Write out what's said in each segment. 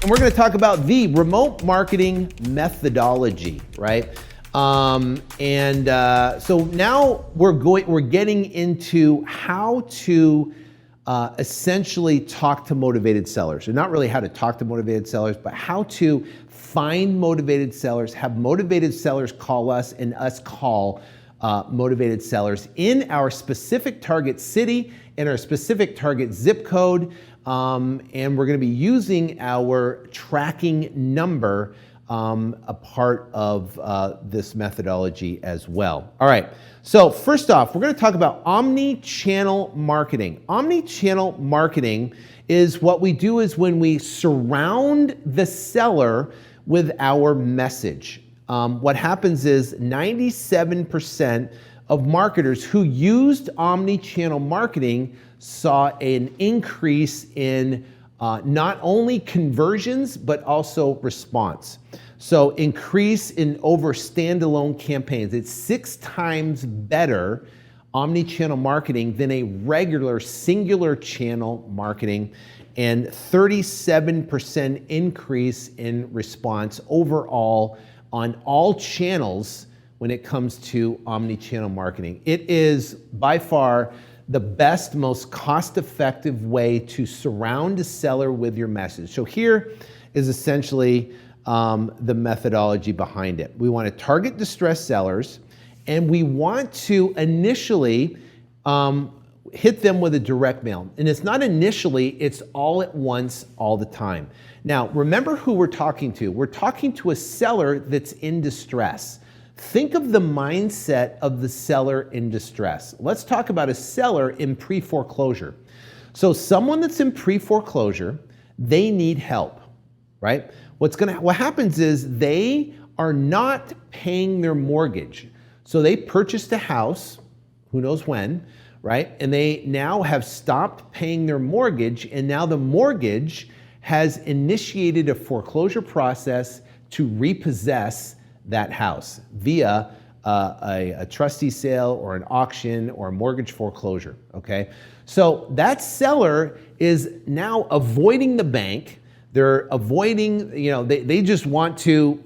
and we're going to talk about the remote marketing methodology, right? So now we're getting into how to essentially talk to motivated sellers. And not really how to talk to motivated sellers, but how to find motivated sellers, have motivated sellers call us, and us call motivated sellers in our specific target city and our specific target zip code. And we're going to be using our tracking number a part of this methodology as well. All right, so first off, we're going to talk about omni-channel marketing. Omni-channel marketing is what we do is when we surround the seller with our message. What happens is 97% of marketers who used omni-channel marketing saw an increase in not only conversions, but also response. So increase in over standalone campaigns. It's 6 times better omni-channel marketing than a regular singular channel marketing, and 37% increase in response overall on all channels when it comes to omni-channel marketing. It is by far the best, most cost-effective way to surround a seller with your message. So here is essentially the methodology behind it. We want to target distressed sellers, and we want to initially hit them with a direct mail. And it's not initially, it's all at once, all the time. Now, remember who we're talking to. We're talking to a seller that's in distress. Think of the mindset of the seller in distress. Let's talk about a seller in pre-foreclosure. So someone that's in pre-foreclosure, they need help, right? What happens is they are not paying their mortgage. So they purchased a house, who knows when, right? And they now have stopped paying their mortgage, and now the mortgage has initiated a foreclosure process to repossess that house via a trustee sale or an auction or a mortgage foreclosure, okay? So that seller is now avoiding the bank. They're avoiding, they just want to,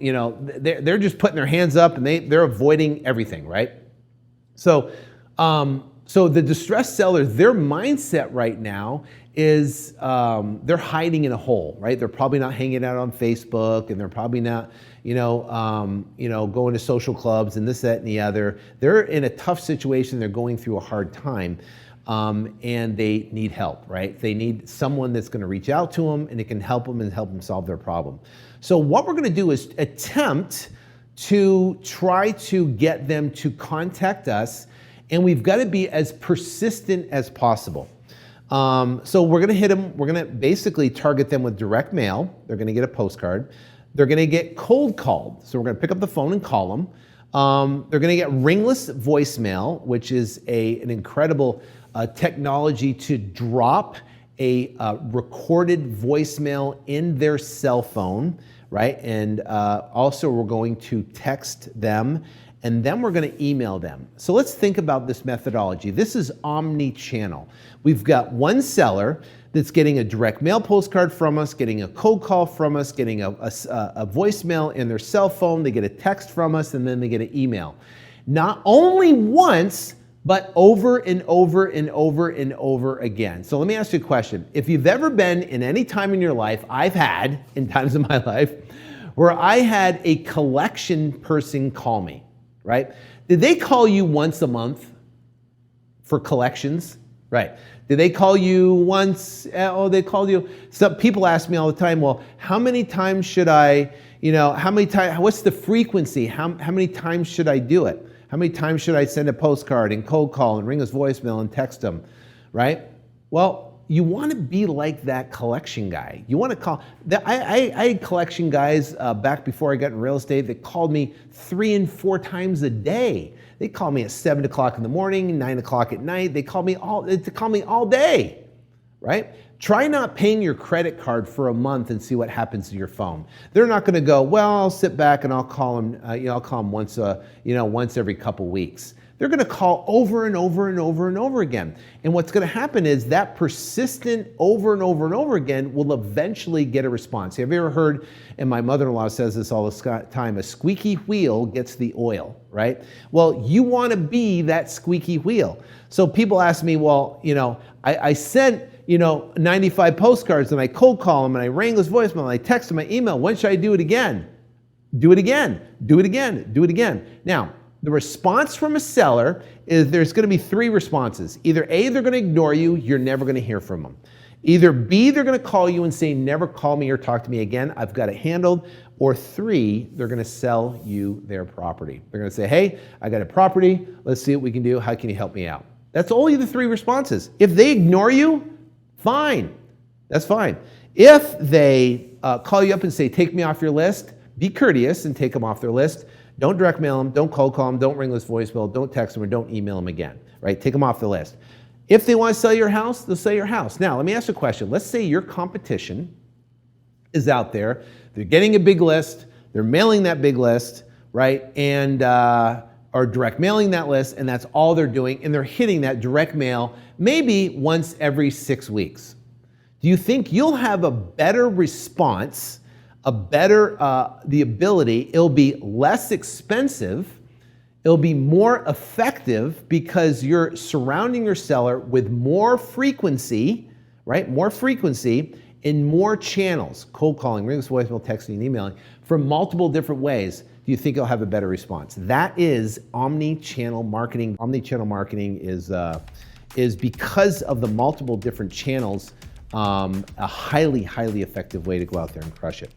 they're just putting their hands up, and they're avoiding everything, right? So the distressed seller, their mindset right now is they're hiding in a hole, right? They're probably not hanging out on Facebook, and they're probably not, going to social clubs and this, that, and the other. They're in a tough situation. They're going through a hard time, and they need help, right? They need someone that's going to reach out to them, and it can help them and help them solve their problem. So what we're going to do is attempt to try to get them to contact us, and we've got to be as persistent as possible. So we're going to hit them. We're going to basically target them with direct mail. They're going to get a postcard. They're going to get cold called. So we're going to pick up the phone and call them. They're going to get ringless voicemail, which is an incredible technology to drop a recorded voicemail in their cell phone, right? And also we're going to text them, and then we're going to email them. So let's think about this methodology. This is omni-channel. We've got one seller that's getting a direct mail postcard from us, getting a cold call from us, getting a voicemail in their cell phone, they get a text from us, and then they get an email. Not only once, but over and over and over and over again. So let me ask you a question. If you've ever been in any time in your life, I've had in times of my life, where I had a collection person call me, right? Did they call you once a month for collections? Right. Did they call you once? They called you. Some people ask me all the time, well, how many times should I, what's the frequency? How many times should I do it? How many times should I send a postcard and cold call and ring his voicemail and text him, right? Well, you want to be like that collection guy. You want to call. I had collection guys back before I got in real estate that called me 3 and 4 times a day. They call me at 7 o'clock in the morning, 9 o'clock at night. They call me all day, right? Try not paying your credit card for a month and see what happens to your phone. They're not going to go, well, I'll sit back and I'll call them. I'll call them once every couple weeks. they're gonna call over and over and over and over again. And what's gonna happen is that persistent over and over and over again will eventually get a response. Have you ever heard, and my mother-in-law says this all the time, a squeaky wheel gets the oil, right? Well, you wanna be that squeaky wheel. So people ask me, well, I sent 95 postcards and I cold call them and I rang this voicemail and I text them my email. When should I do it again? Do it again, do it again, do it again. Now, the response from a seller is there's gonna be 3 responses. Either A, they're gonna ignore you, you're never gonna hear from them. Either B, they're gonna call you and say, never call me or talk to me again, I've got it handled. Or 3, they're gonna sell you their property. They're gonna say, hey, I got a property, let's see what we can do, how can you help me out? That's only the 3 responses. If they ignore you, fine, that's fine. If they call you up and say, take me off your list, be courteous and take them off their list. Don't direct mail them, don't cold call them, don't ring this voicemail, don't text them, or don't email them again, right? Take them off the list. If they want to sell your house, they'll sell your house. Now, let me ask you a question. Let's say your competition is out there, they're getting a big list, they're mailing that big list, right? And or direct mailing that list, and that's all they're doing, and they're hitting that direct mail maybe once every 6 weeks. Do you think you'll have a better response, the ability, it'll be less expensive, it'll be more effective because you're surrounding your seller with more frequency, right? More frequency in more channels, cold calling, ring voicemail, texting, and emailing, from multiple different ways. Do you think you'll have a better response? That is omni-channel marketing. Omni-channel marketing is because of the multiple different channels, a highly, highly effective way to go out there and crush it.